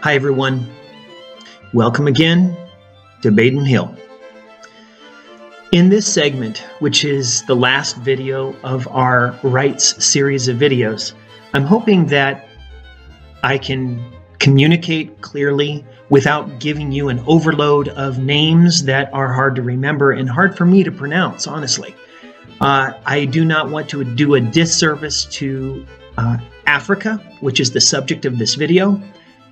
Hi everyone, welcome again to Baden Hill. In this segment, which is the last video of our rights series of videos, I'm hoping that I can communicate clearly without giving you an overload of names that are hard to remember and hard for me to pronounce, honestly. I do not want to do a disservice to Africa, which is the subject of this video.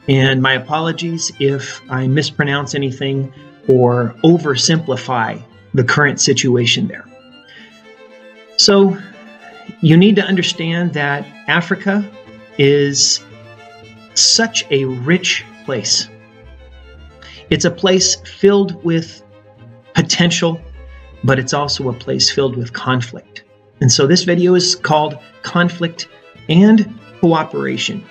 And my apologies if I mispronounce anything or oversimplify the current situation there. So you need to understand that Africa is such a rich place. It's a place filled with potential, but it's also a place filled with conflict. And so this video is called Conflict and Cooperation.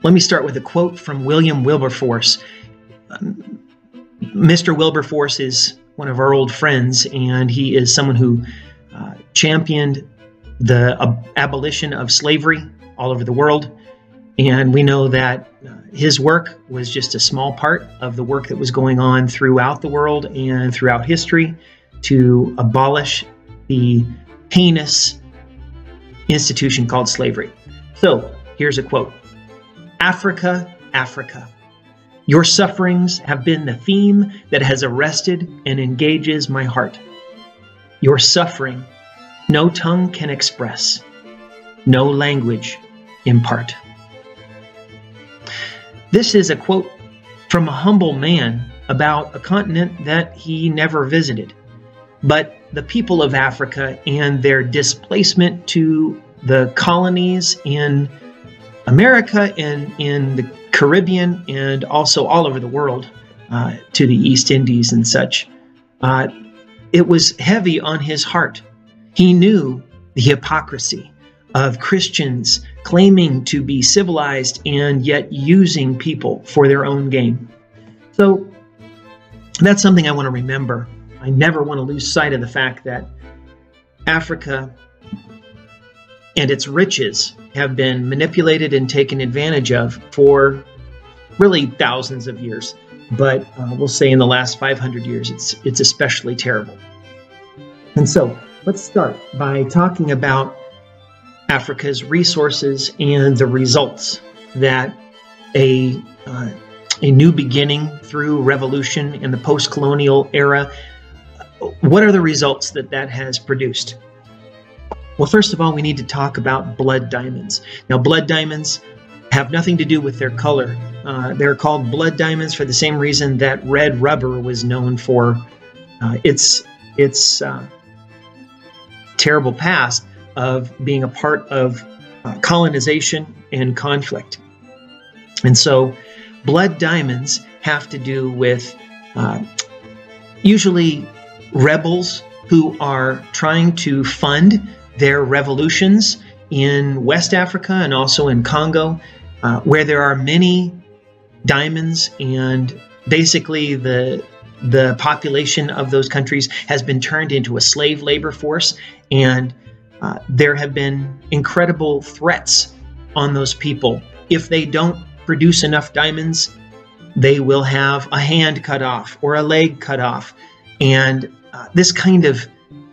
Let me start with a quote from William Wilberforce. Mr. Wilberforce is one of our old friends, and he is someone who championed the abolition of slavery all over the world. And we know that his work was just a small part of the work that was going on throughout the world and throughout history to abolish the heinous institution called slavery. So here's a quote. Africa, Africa, your sufferings have been the theme that has arrested and engages my heart. Your suffering no tongue can express, no language impart. This is a quote from a humble man about a continent that he never visited. But the people of Africa and their displacement to the colonies in America and in the Caribbean and also all over the world to the East Indies and such, it was heavy on his heart. He knew the hypocrisy of Christians claiming to be civilized and yet using people for their own gain. So that's something I want to remember. I never want to lose sight of the fact that Africa and its riches have been manipulated and taken advantage of for really thousands of years. But we'll say in the last 500 years, it's especially terrible. And so let's start by talking about Africa's resources and the results that a new beginning through revolution in the post-colonial era, what are the results that has produced? Well, first of all, we need to talk about blood diamonds. Now, blood diamonds have nothing to do with their color. They're called blood diamonds for the same reason that red rubber was known for its terrible past of being a part of colonization and conflict. And so blood diamonds have to do with usually rebels who are trying to fund their revolutions in West Africa and also in Congo, where there are many diamonds, and basically the population of those countries has been turned into a slave labor force, and there have been incredible threats on those people. If they don't produce enough diamonds, they will have a hand cut off or a leg cut off. And this kind of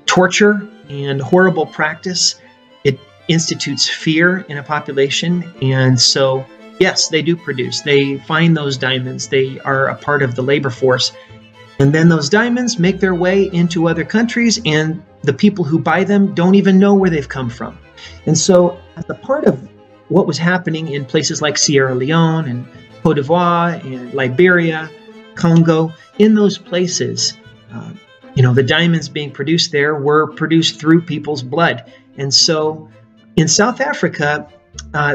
torture and horrible practice, it institutes fear in a population. And so, yes, they do produce. They find those diamonds. They are a part of the labor force. And then those diamonds make their way into other countries, and the people who buy them don't even know where they've come from. And so, as a part of what was happening in places like Sierra Leone and Cote d'Ivoire and Liberia, Congo, in those places, the diamonds being produced there were produced through people's blood. And so in South Africa,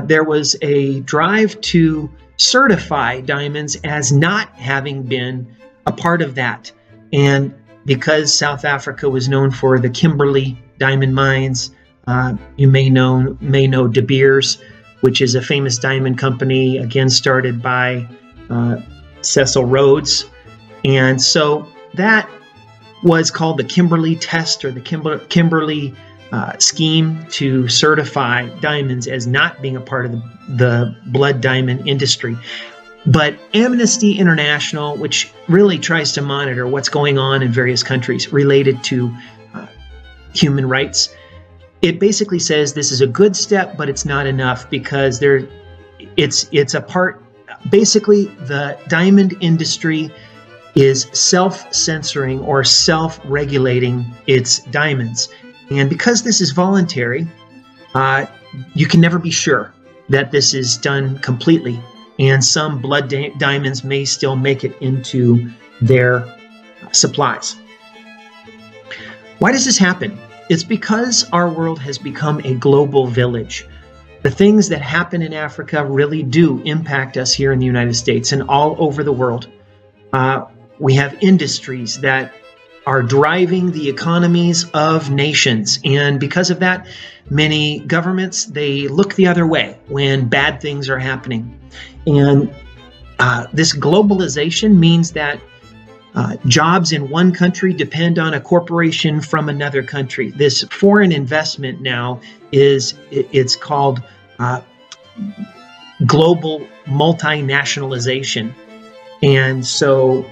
there was a drive to certify diamonds as not having been a part of that. And because South Africa was known for the Kimberley diamond mines, you may know De Beers, which is a famous diamond company, again started by Cecil Rhodes. And so that was called the Kimberley test, or the Kimberley scheme to certify diamonds as not being a part of the blood diamond industry. But Amnesty International, which really tries to monitor what's going on in various countries related to human rights, it basically says this is a good step, but it's not enough because it's a part. Basically, the diamond industry is self-censoring or self-regulating its diamonds. And because this is voluntary, you can never be sure that this is done completely. And some blood diamonds may still make it into their supplies. Why does this happen? It's because our world has become a global village. The things that happen in Africa really do impact us here in the United States and all over the world. We have industries that are driving the economies of nations. And because of that, many governments, they look the other way when bad things are happening. And this globalization means that jobs in one country depend on a corporation from another country. This foreign investment now it's called global multinationalization. And so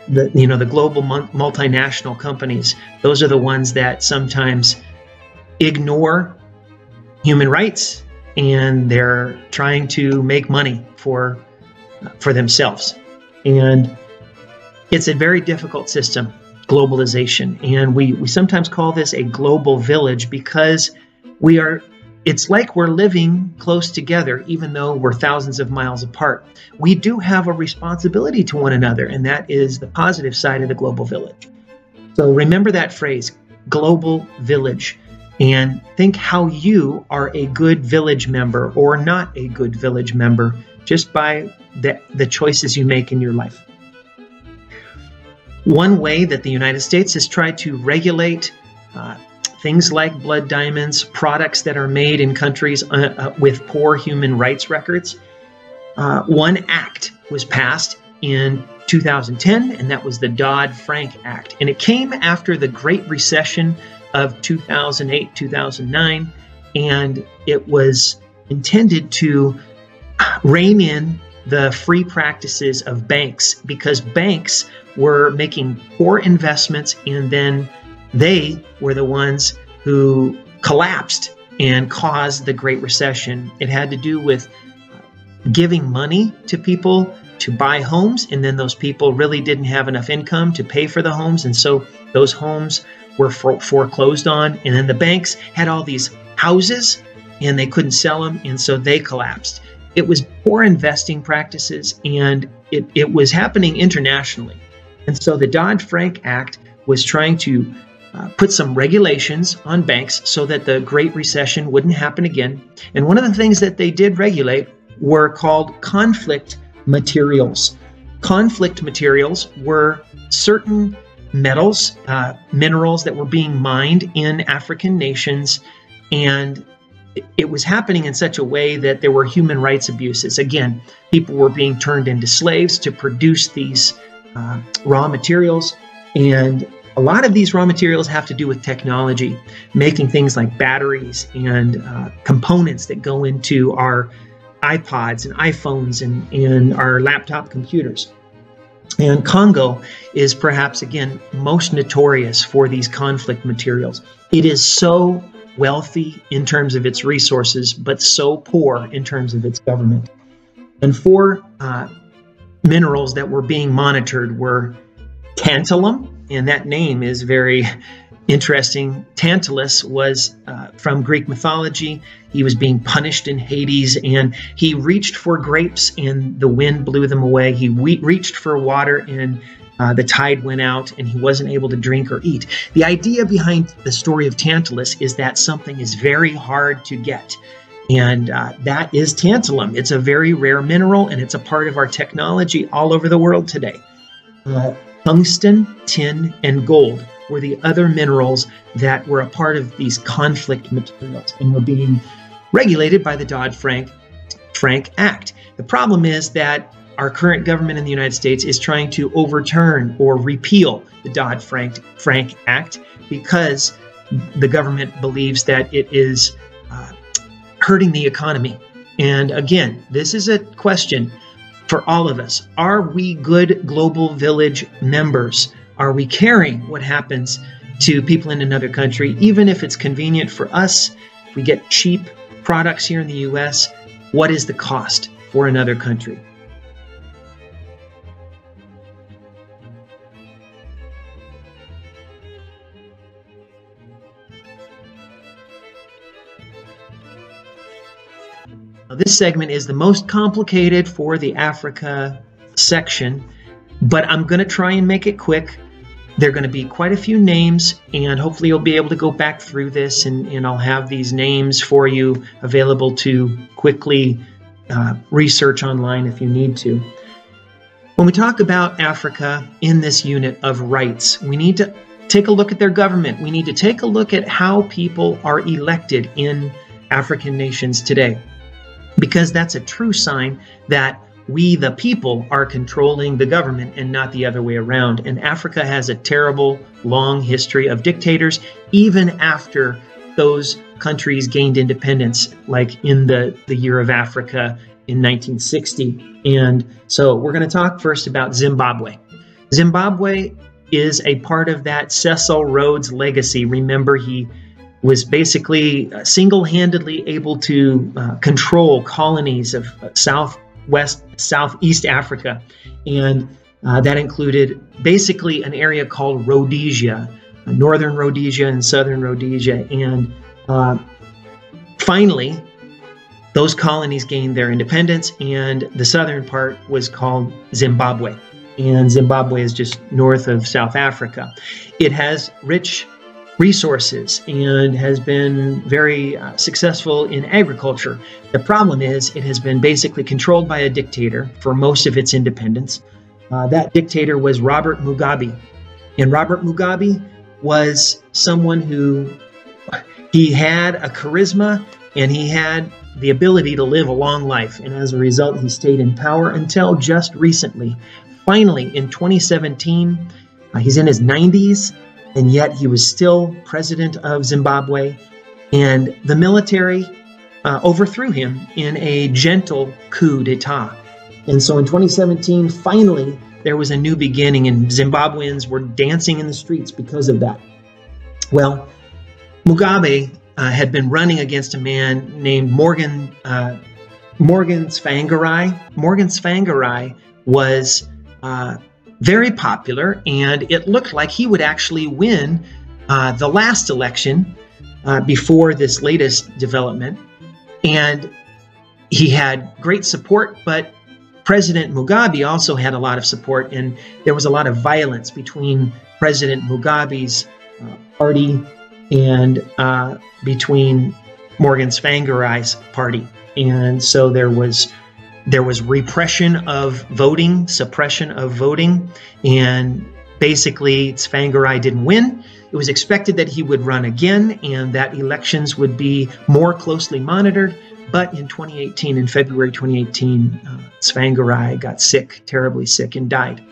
the global multinational companies, those are the ones that sometimes ignore human rights, and they're trying to make money for themselves. And it's a very difficult system, globalization. And we sometimes call this a global village because it's like we're living close together, even though we're thousands of miles apart. We do have a responsibility to one another, and that is the positive side of the global village. So remember that phrase, global village, and think how you are a good village member or not a good village member just by the choices you make in your life. One way that the United States has tried to regulate things like blood diamonds, products that are made in countries with poor human rights records. One act was passed in 2010, and that was the Dodd-Frank Act. And it came after the Great Recession of 2008, 2009, and it was intended to rein in the free practices of banks because banks were making poor investments, and then they were the ones who collapsed and caused the Great Recession. It had to do with giving money to people to buy homes, and then those people really didn't have enough income to pay for the homes, and so those homes were foreclosed on, and then the banks had all these houses and they couldn't sell them, and so they collapsed. It was poor investing practices, and it was happening internationally. And so the Dodd-Frank Act was trying to put some regulations on banks so that the Great Recession wouldn't happen again. And one of the things that they did regulate were called conflict materials. Conflict materials were certain metals, minerals that were being mined in African nations, and it was happening in such a way that there were human rights abuses. Again, people were being turned into slaves to produce these raw materials, and a lot of these raw materials have to do with technology, making things like batteries and components that go into our iPods and iPhones and our laptop computers. And Congo is perhaps, again, most notorious for these conflict materials. It is so wealthy in terms of its resources, but so poor in terms of its government. And four minerals that were being monitored were tantalum, and that name is very interesting. Tantalus was from Greek mythology. He was being punished in Hades, and he reached for grapes and the wind blew them away. He reached for water and the tide went out, and he wasn't able to drink or eat. The idea behind the story of Tantalus is that something is very hard to get, and that is tantalum. It's a very rare mineral, and it's a part of our technology all over the world today. Tungsten, tin, and gold were the other minerals that were a part of these conflict materials and were being regulated by the Dodd-Frank Act. The problem is that our current government in the United States is trying to overturn or repeal the Dodd-Frank Act because the government believes that it is hurting the economy. And again, this is a question for all of us. Are we good global village members? Are we caring what happens to people in another country, even if it's convenient for us? If we get cheap products here in the US, what is the cost for another country? This segment is the most complicated for the Africa section, but I'm going to try and make it quick. There are going to be quite a few names, and hopefully you'll be able to go back through this, and I'll have these names for you available to quickly research online if you need to. When we talk about Africa in this unit of rights, we need to take a look at their government. We need to take a look at how people are elected in African nations today, because that's a true sign that we, the people, are controlling the government and not the other way around. And Africa has a terrible, long history of dictators, even after those countries gained independence, like in the Year of Africa in 1960. And so we're going to talk first about Zimbabwe. Zimbabwe is a part of that Cecil Rhodes legacy. Remember, he was basically single-handedly able to control colonies of Southeast Africa. And that included basically an area called Rhodesia, Northern Rhodesia and Southern Rhodesia. And finally, those colonies gained their independence, and the southern part was called Zimbabwe. And Zimbabwe is just north of South Africa. It has rich resources and has been very successful in agriculture. The problem is it has been basically controlled by a dictator for most of its independence. That dictator was Robert Mugabe. And Robert Mugabe was someone who, he had a charisma and he had the ability to live a long life. And as a result, he stayed in power until just recently. Finally, in 2017, he's in his 90s. And yet he was still president of Zimbabwe, and the military overthrew him in a gentle coup d'etat. And so in 2017, finally, there was a new beginning, and Zimbabweans were dancing in the streets because of that. Well, Mugabe had been running against a man named Morgan Tsvangirai. Morgan Tsvangirai was very popular, and it looked like he would actually win the last election before this latest development. And he had great support, but President Mugabe also had a lot of support, and there was a lot of violence between President Mugabe's party and between Morgan Tsvangirai's party. And so there was repression of voting, suppression of voting, and basically Tsvangirai didn't win. It was expected that he would run again and that elections would be more closely monitored. But in 2018, in February 2018, Tsvangirai got sick, terribly sick, and died.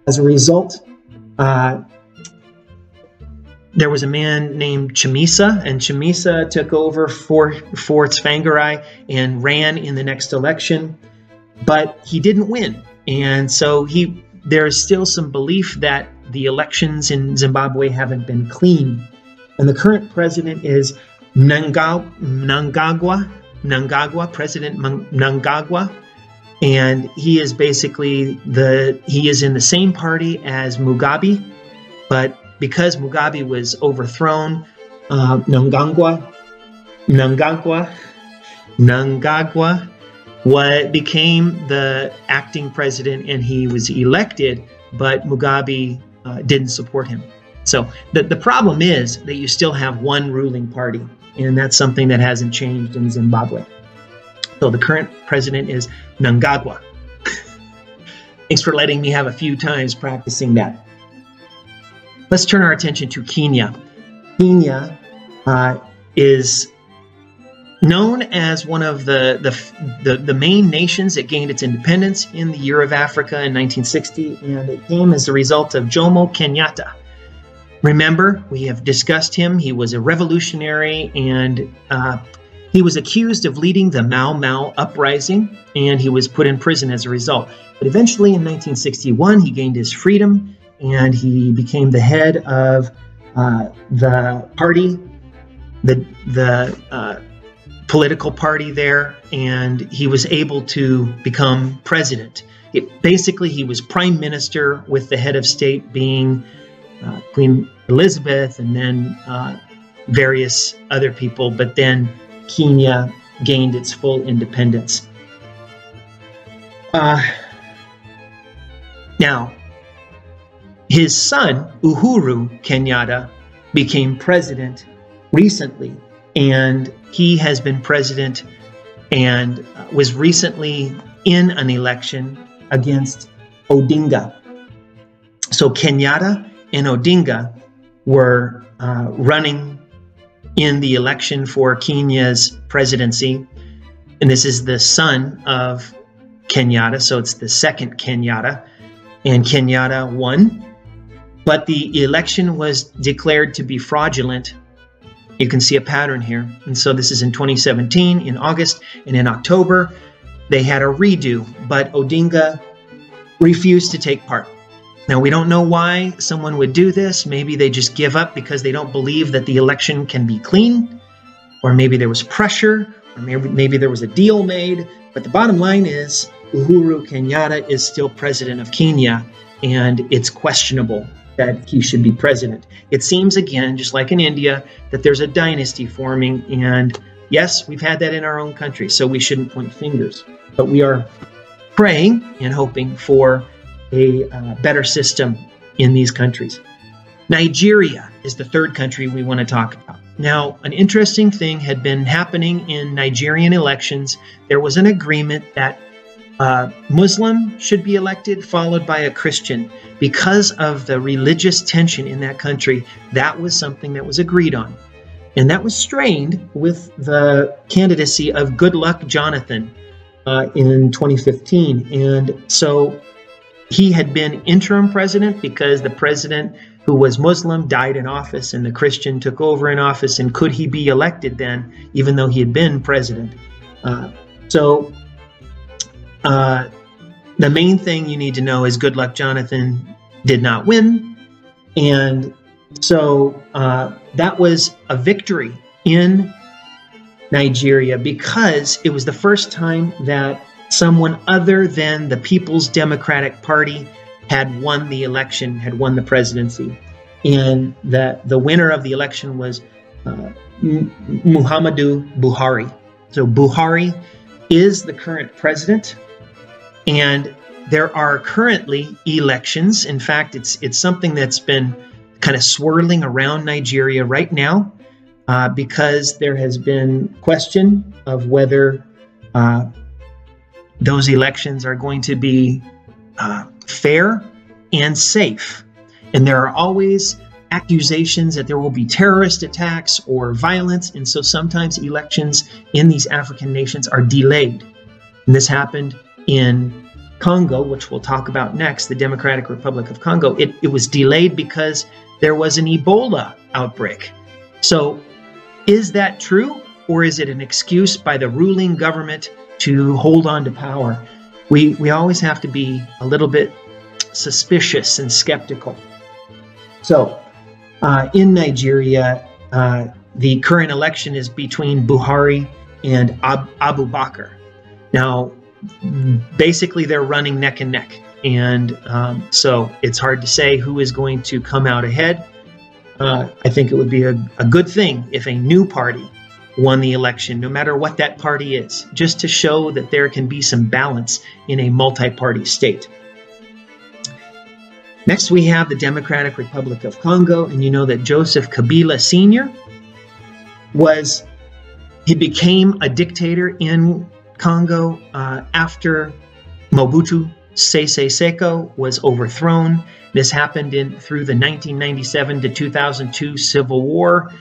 As a result, there was a man named Chamisa, and Chamisa took over for Tsvangirai and ran in the next election, but he didn't win. And so there's still some belief that the elections in Zimbabwe haven't been clean. And the current president is President Mnangagwa, and he is basically he is in the same party as Mugabe, but because Mugabe was overthrown, Mnangagwa became the acting president, and he was elected, but Mugabe didn't support him. So the problem is that you still have one ruling party, and that's something that hasn't changed in Zimbabwe. So the current president is Mnangagwa. Thanks for letting me have a few times practicing that. Let's turn our attention to Kenya. Kenya is known as one of the main nations that gained its independence in the Year of Africa in 1960, and it came as a result of Jomo Kenyatta. Remember, we have discussed him. He was a revolutionary, and he was accused of leading the Mau Mau uprising, and he was put in prison as a result. But eventually, in 1961, he gained his freedom, and he became the head of the party, the political party there, and he was able to become president. Basically, he was prime minister, with the head of state being Queen Elizabeth, and then various other people. But then Kenya gained its full independence. Now, his son, Uhuru Kenyatta, became president recently, and he has been president and was recently in an election against Odinga. So Kenyatta and Odinga were running in the election for Kenya's presidency. And this is the son of Kenyatta, so it's the second Kenyatta. And Kenyatta won, but the election was declared to be fraudulent. You can see a pattern here. And so this is in 2017, in August, and in October, they had a redo, but Odinga refused to take part. Now, we don't know why someone would do this. Maybe they just give up because they don't believe that the election can be clean, or maybe there was pressure, or maybe there was a deal made. But the bottom line is Uhuru Kenyatta is still president of Kenya, and it's questionable that he should be president. It seems, again, just like in India, that there's a dynasty forming, and yes, we've had that in our own country, so we shouldn't point fingers. But we are praying and hoping for a better system in these countries. Nigeria is the third country we want to talk about. Now, an interesting thing had been happening in Nigerian elections. There was an agreement that Muslim should be elected, followed by a Christian. Because of the religious tension in that country, that was something that was agreed on. And that was strained with the candidacy of Goodluck Jonathan in 2015. And so he had been interim president because the president who was Muslim died in office and the Christian took over in office. And could he be elected then, even though he had been president? The main thing you need to know is Goodluck Jonathan did not win. And so that was a victory in Nigeria because it was the first time that someone other than the People's Democratic Party had won the election, had won the presidency. And the winner of the election was Muhammadu Buhari. So Buhari is the current president. And there are currently elections. In fact, it's something that's been kind of swirling around Nigeria right now because there has been question of whether those elections are going to be fair and safe. And there are always accusations that there will be terrorist attacks or violence. And so sometimes elections in these African nations are delayed. And this happened in Congo, which we'll talk about next, the Democratic Republic of Congo. It was delayed because there was an Ebola outbreak. So is that true, or is it an excuse by the ruling government to hold on to power? We always have to be a little bit suspicious and skeptical. So in Nigeria, the current election is between Buhari and Abu Bakr. Now, basically, they're running neck and neck. And so it's hard to say who is going to come out ahead. I think it would be a good thing if a new party won the election, no matter what that party is, just to show that there can be some balance in a multi-party state. Next, we have the Democratic Republic of Congo. And you know that Joseph Kabila Sr. became a dictator in Congo after Mobutu Sese Seko was overthrown. This happened through the 1997 to 2002 civil war,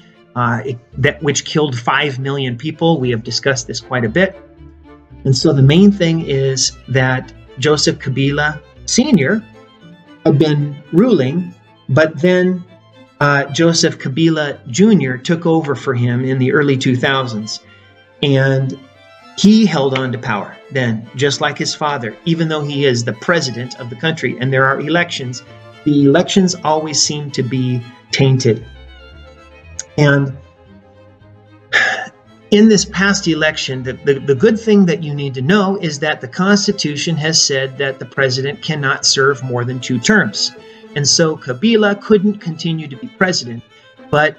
which killed 5 million people. We have discussed this quite a bit. And so the main thing is that Joseph Kabila Sr. had been ruling, but then Joseph Kabila Jr. took over for him in the early 2000s. And he held on to power then, just like his father, even though he is the president of the country and there are elections. The elections always seem to be tainted. And in this past election, the good thing that you need to know is that the Constitution has said that the president cannot serve more than 2 terms. And so Kabila couldn't continue to be president, but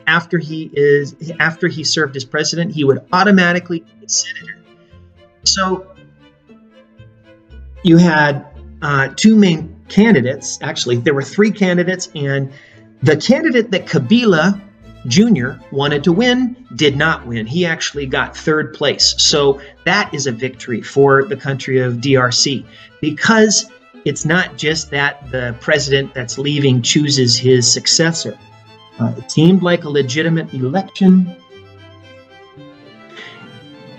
after he served as president, he would automatically be a senator. So you had 2 main candidates. Actually, there were 3 candidates, and the candidate that Kabila Jr. wanted to win did not win. He actually got 3rd place. So that is a victory for the country of DRC, because it's not just that the president that's leaving chooses his successor. It seemed like a legitimate election.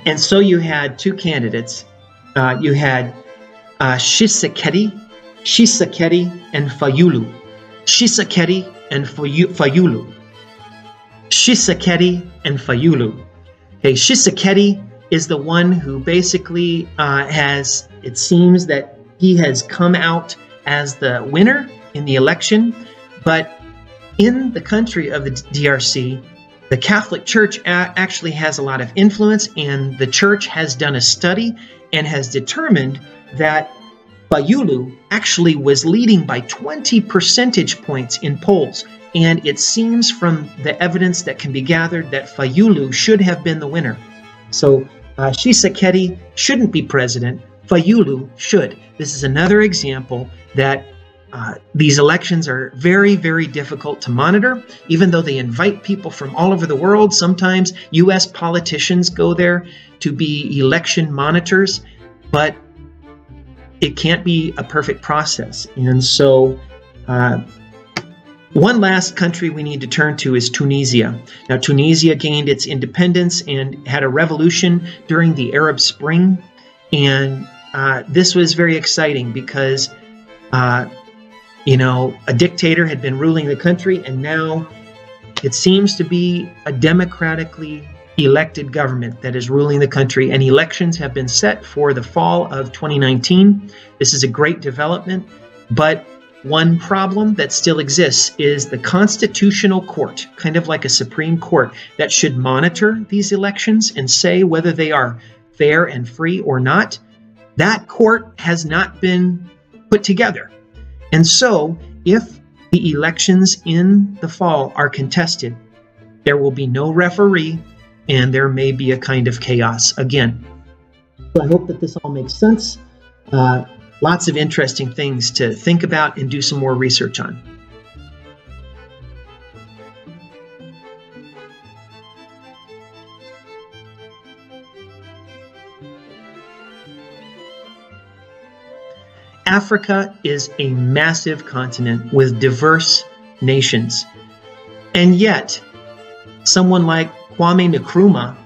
And so you had 2 candidates. You had Tshisekedi and Fayulu. Tshisekedi and Fayulu. Tshisekedi and Fayulu. Okay, Tshisekedi is the one who basically it seems that he has come out as the winner in the election, but in the country of the DRC, the Catholic Church actually has a lot of influence, and the church has done a study and has determined that Fayulu actually was leading by 20 percentage points in polls. And it seems from the evidence that can be gathered that Fayulu should have been the winner. So Tshisekedi shouldn't be president. Fayulu should. This is another example that these elections are very, very difficult to monitor. Even though they invite people from all over the world, sometimes U.S. politicians go there to be election monitors, but it can't be a perfect process. And so one last country we need to turn to is Tunisia. Now, Tunisia gained its independence and had a revolution during the Arab Spring. And this was very exciting because, a dictator had been ruling the country, and now it seems to be a democratically elected government that is ruling the country, and elections have been set for the fall of 2019. This is a great development, but one problem that still exists is the Constitutional Court, kind of like a Supreme Court, that should monitor these elections and say whether they are fair and free or not. That court has not been put together. And so, if the elections in the fall are contested, there will be no referee, and there may be a kind of chaos again. So I hope that this all makes sense. Lots of interesting things to think about and do some more research on. Africa is a massive continent with diverse nations. And yet, someone like Kwame Nkrumah,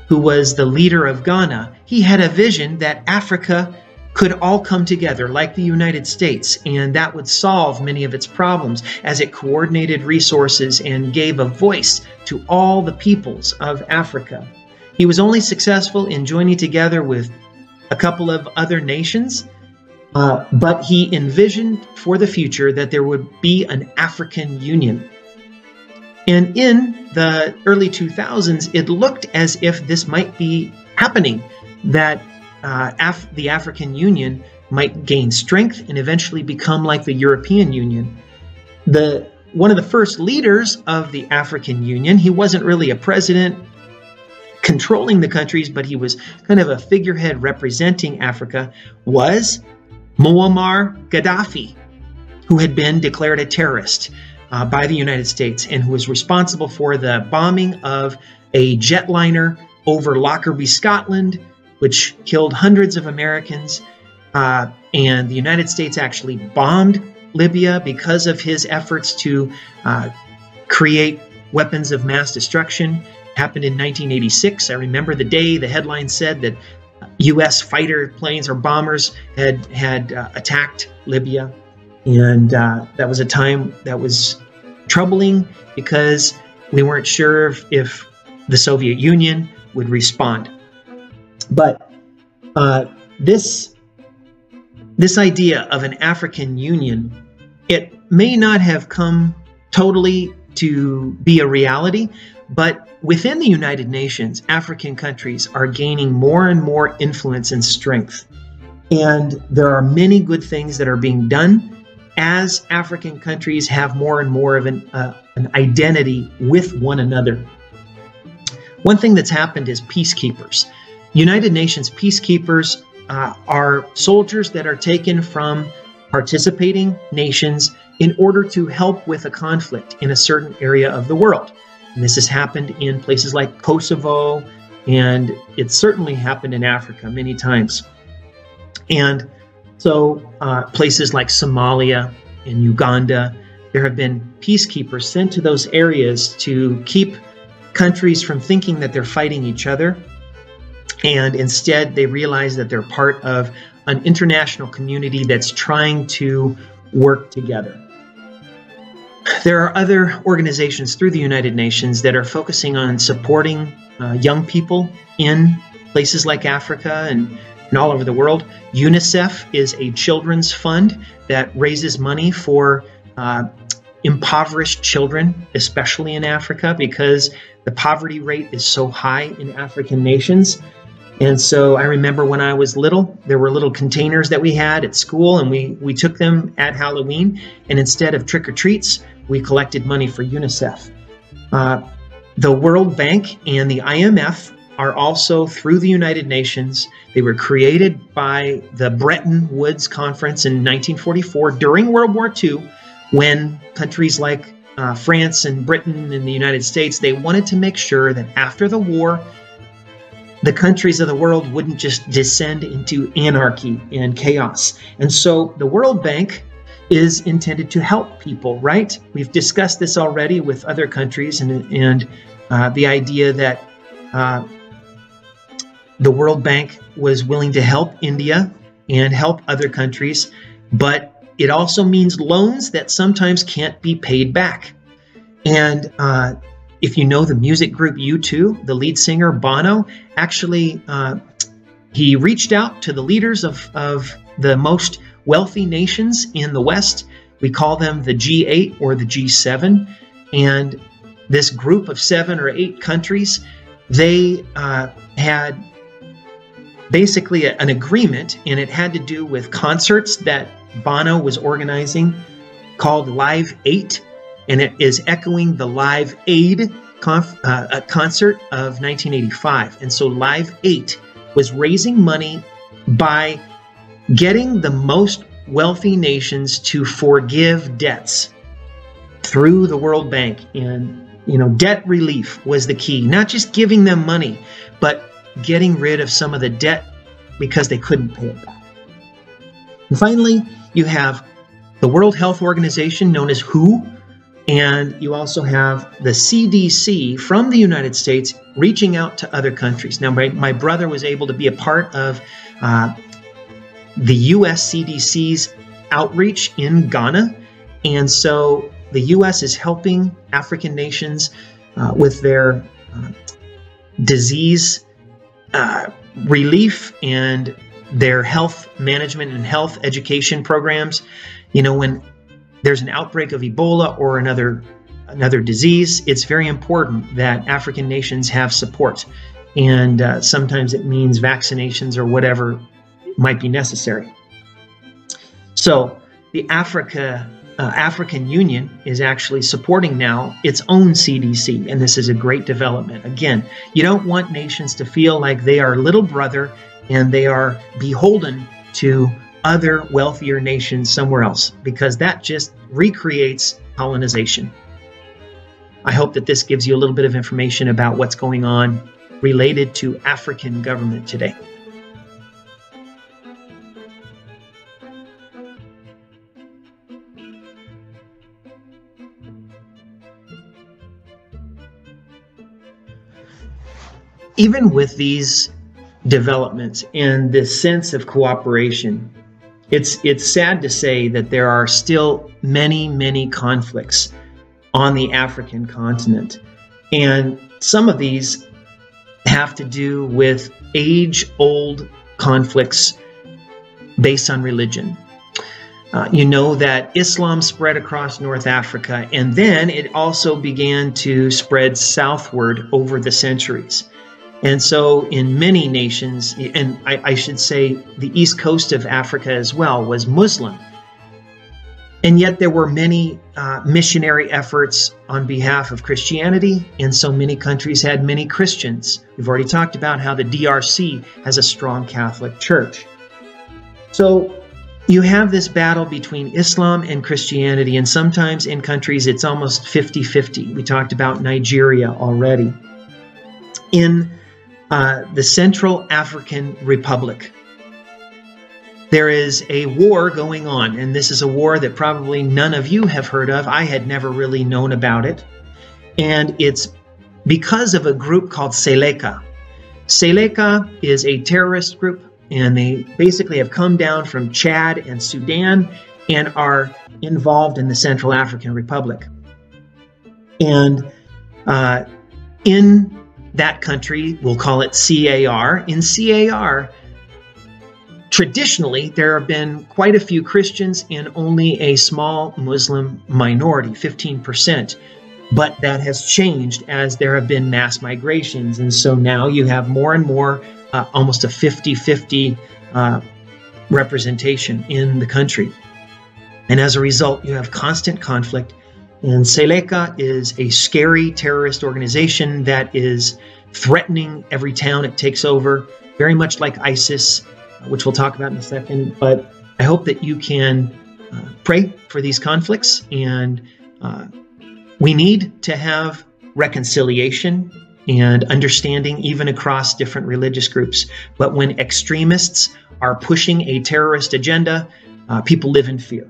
who was the leader of Ghana, he had a vision that Africa could all come together like the United States, and that would solve many of its problems as it coordinated resources and gave a voice to all the peoples of Africa. He was only successful in joining together with a couple of other nations, but he envisioned for the future that there would be an African Union. And in the early 2000s, it looked as if this might be happening, that the African Union might gain strength and eventually become like the European Union. One of the first leaders of the African Union, he wasn't really a president controlling the countries, but he was kind of a figurehead representing Africa, was Muammar Gaddafi, who had been declared a terrorist by the United States and who was responsible for the bombing of a jetliner over Lockerbie, Scotland, which killed hundreds of Americans. And the United States actually bombed Libya because of his efforts to create weapons of mass destruction. It happened in 1986. I remember the day the headline said that U.S. fighter planes or bombers had attacked Libya. And that was a time that was troubling because we weren't sure if the Soviet Union would respond. But this idea of an African Union, it may not have come totally to be a reality, but within the United Nations, African countries are gaining more and more influence and strength. And there are many good things that are being done as African countries have more and more of an identity with one another. One thing that's happened is peacekeepers. United Nations peacekeepers are soldiers that are taken from participating nations in order to help with a conflict in a certain area of the world. And this has happened in places like Kosovo, and it certainly happened in Africa many times. And so places like Somalia and Uganda, there have been peacekeepers sent to those areas to keep countries from thinking that they're fighting each other. And instead, they realize that they're part of an international community that's trying to work together. There are other organizations through the United Nations that are focusing on supporting young people in places like Africa and all over the world. UNICEF is a children's fund that raises money for impoverished children, especially in Africa, because the poverty rate is so high in African nations. And so I remember when I was little, there were little containers that we had at school, and we took them at Halloween, and instead of trick-or-treats, we collected money for UNICEF. The World Bank and the IMF are also through the United Nations. They were created by the Bretton Woods Conference in 1944 during World War II, when countries like France and Britain and the United States, they wanted to make sure that after the war, the countries of the world wouldn't just descend into anarchy and chaos. And so the World Bank is intended to help people, right? We've discussed this already with other countries, and the idea that the World Bank was willing to help India and help other countries, but it also means loans that sometimes can't be paid back. And if you know the music group U2, the lead singer Bono, actually he reached out to the leaders of the most wealthy nations in the West. We call them the G8 or the G7. And this group of 7 or 8 countries, they had basically an agreement, and it had to do with concerts that Bono was organizing called Live 8. And it is echoing the Live Aid concert of 1985. And so Live 8 was raising money by getting the most wealthy nations to forgive debts through the World Bank. And, debt relief was the key. Not just giving them money, but getting rid of some of the debt because they couldn't pay it back. And finally, you have the World Health Organization, known as WHO, and you also have the CDC from the United States reaching out to other countries. Now, my brother was able to be a part of the U.S. CDC's outreach in Ghana. And so the U.S. is helping African nations with their disease relief and their health management and health education programs. When there's an outbreak of Ebola or another disease, it's very important that African nations have support. And sometimes it means vaccinations or whatever might be necessary. So the African Union is actually supporting now its own CDC, and this is a great development. Again, you don't want nations to feel like they are little brother and they are beholden to other wealthier nations somewhere else, because that just recreates colonization. I hope that this gives you a little bit of information about what's going on related to African government today. Even with these developments and this sense of cooperation, it's sad to say that there are still many conflicts on the African continent. And some of these have to do with age-old conflicts based on religion. You know that Islam spread across North Africa, and then it also began to spread southward over the centuries. And so in many nations, and I should say the east coast of Africa as well, was Muslim. And yet there were many missionary efforts on behalf of Christianity, and so many countries had many Christians. We've already talked about how the DRC has a strong Catholic Church. So you have this battle between Islam and Christianity, and sometimes in countries it's almost 50-50. We talked about Nigeria already. In the Central African Republic, there is a war going on, and this is a war that probably none of you have heard of. I had never really known about it, and it's because of a group called Seleka. Seleka is a terrorist group, and they basically have come down from Chad and Sudan and are involved in the Central African Republic. And in that country, we'll call it CAR. In CAR, traditionally, there have been quite a few Christians and only a small Muslim minority, 15%. But that has changed as there have been mass migrations. And so now you have more and more, almost a 50-50 representation in the country. And as a result, you have constant conflict. And Seleka is a scary terrorist organization that is threatening every town it takes over, very much like ISIS, which we'll talk about in a second. But I hope that you can pray for these conflicts, and we need to have reconciliation and understanding even across different religious groups. But when extremists are pushing a terrorist agenda, people live in fear.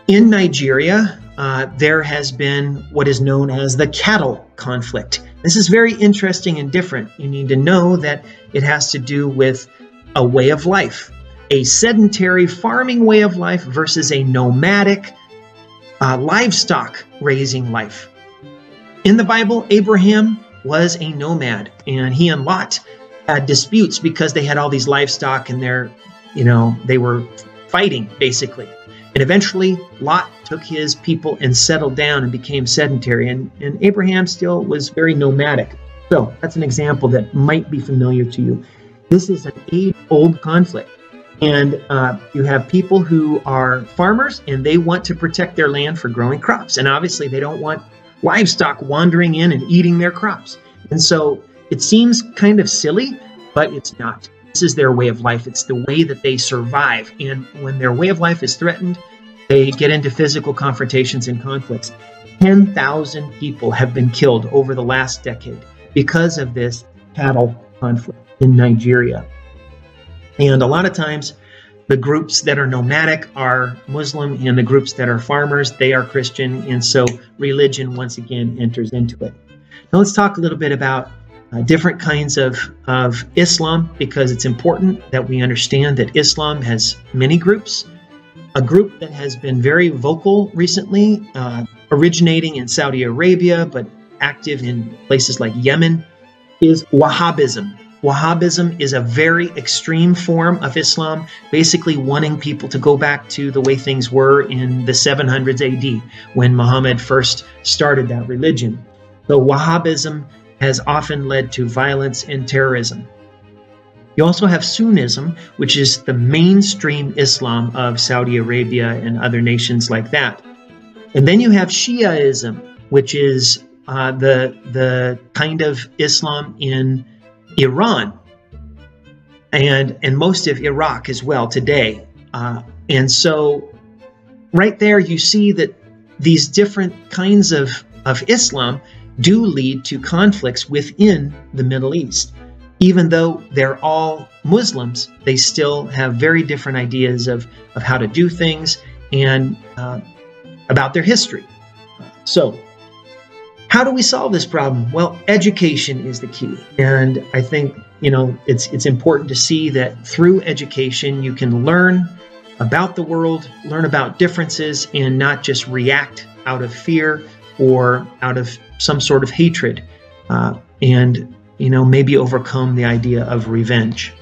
In Nigeria, there has been what is known as the cattle conflict. This is very interesting and different. You need to know that it has to do with a way of life, a sedentary farming way of life versus a nomadic livestock raising life. In the Bible, Abraham was a nomad, and he and Lot had disputes because they had all these livestock and they were fighting basically. And eventually Lot took his people and settled down and became sedentary, and Abraham still was very nomadic. So that's an example that might be familiar to you. This is an age-old conflict. And you have people who are farmers, and they want to protect their land for growing crops. And obviously they don't want livestock wandering in and eating their crops. And so it seems kind of silly, but it's not. This is their way of life. It's the way that they survive. And when their way of life is threatened, they get into physical confrontations and conflicts. 10,000 people have been killed over the last decade because of this cattle conflict in Nigeria. And a lot of times, the groups that are nomadic are Muslim, and the groups that are farmers, they are Christian. And so religion, once again, enters into it. Now let's talk a little bit about different kinds of Islam, because it's important that we understand that Islam has many groups. A group that has been very vocal recently, originating in Saudi Arabia, but active in places like Yemen, is Wahhabism. Wahhabism is a very extreme form of Islam, basically wanting people to go back to the way things were in the 700s AD, when Muhammad first started that religion. So Wahhabism has often led to violence and terrorism. You also have Sunnism, which is the mainstream Islam of Saudi Arabia and other nations like that. And then you have Shiaism, which is the kind of Islam in Iran and most of Iraq as well today. And so right there you see that these different kinds of Islam do lead to conflicts within the Middle East. Even though they're all Muslims, they still have very different ideas of how to do things and about their history. So how do we solve this problem? Well, education is the key. And I think, it's important to see that through education, you can learn about the world, learn about differences, and not just react out of fear, or out of some sort of hatred, and maybe overcome the idea of revenge.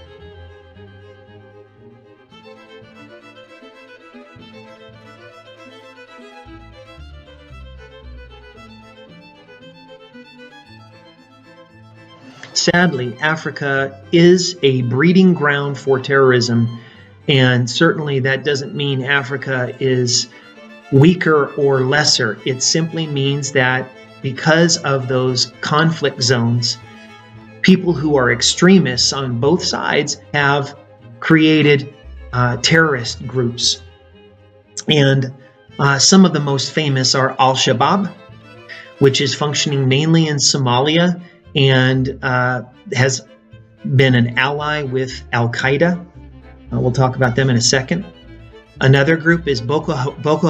Sadly, Africa is a breeding ground for terrorism, and certainly that doesn't mean Africa is weaker or lesser. It simply means that because of those conflict zones, people who are extremists on both sides have created terrorist groups. And some of the most famous are Al-Shabaab, which is functioning mainly in Somalia and has been an ally with Al-Qaeda. We'll talk about them in a second. Another group is Boko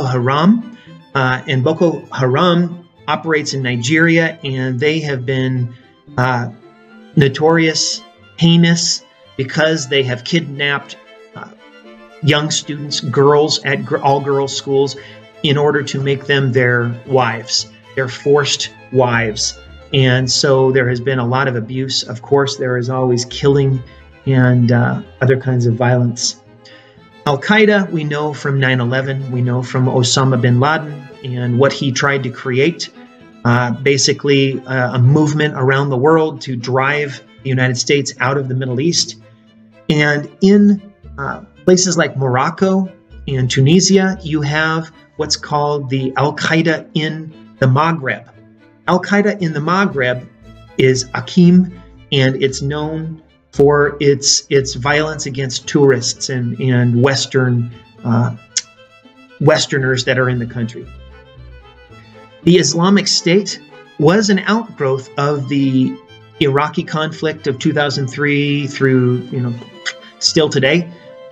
Haram, and Boko Haram operates in Nigeria, and they have been notorious, heinous, because they have kidnapped young students, girls at all-girls schools, in order to make them their wives, their forced wives. And so there has been a lot of abuse. Of course, there is always killing and other kinds of violence. Al-Qaeda, we know from 9/11, we know from Osama bin Laden and what he tried to create, basically a movement around the world to drive the United States out of the Middle East. And in places like Morocco and Tunisia, you have what's called the Al-Qaeda in the Maghreb. Al-Qaeda in the Maghreb is Akim, and it's known for its violence against tourists and Westerners that are in the country. The Islamic State was an outgrowth of the Iraqi conflict of 2003 through, still today.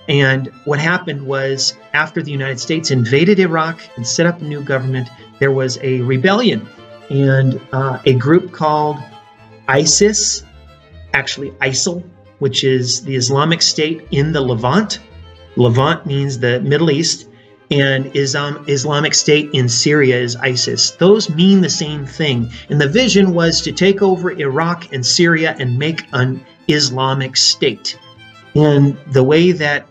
And what happened was, after the United States invaded Iraq and set up a new government, there was a rebellion, and a group called ISIS, actually ISIL, which is the Islamic State in the Levant. Levant means the Middle East, and Islamic State in Syria is ISIS. Those mean the same thing. And the vision was to take over Iraq and Syria and make an Islamic State. And the way that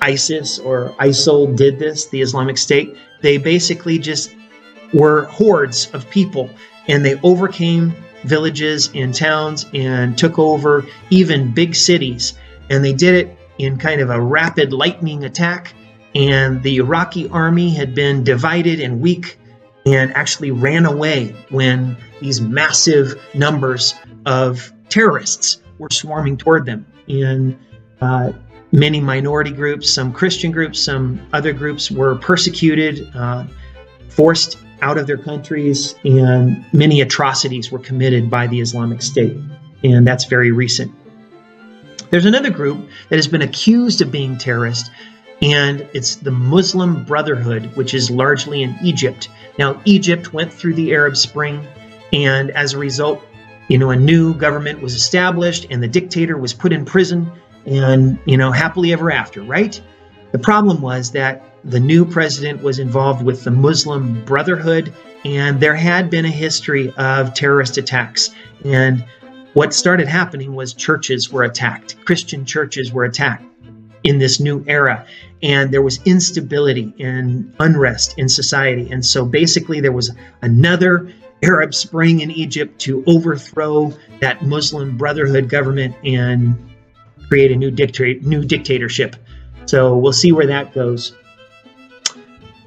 ISIS or ISIL did this, the Islamic State, they basically just were hordes of people, and they overcame villages and towns and took over even big cities. And they did it in kind of a rapid lightning attack. And the Iraqi army had been divided and weak and actually ran away when these massive numbers of terrorists were swarming toward them. And many minority groups, some Christian groups, some other groups were persecuted, forced out of their countries, and many atrocities were committed by the Islamic State. And that's very recent. There's another group that has been accused of being terrorist, and it's the Muslim Brotherhood, which is largely in Egypt. Now, Egypt went through the Arab Spring, and as a result, a new government was established, and the dictator was put in prison, and, happily ever after, right? The problem was that the new president was involved with the Muslim Brotherhood, and there had been a history of terrorist attacks. And what started happening was churches were attacked. Christian churches were attacked in this new era. And there was instability and unrest in society. And so basically there was another Arab Spring in Egypt to overthrow that Muslim Brotherhood government and create a new dictatorship. So we'll see where that goes.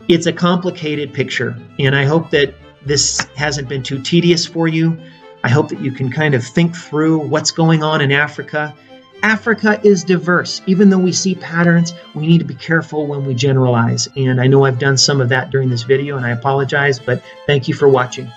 It's a complicated picture, and I hope that this hasn't been too tedious for you. I hope that you can kind of think through what's going on in Africa. Africa is diverse. Even though we see patterns, we need to be careful when we generalize. And I know I've done some of that during this video, and I apologize, but thank you for watching.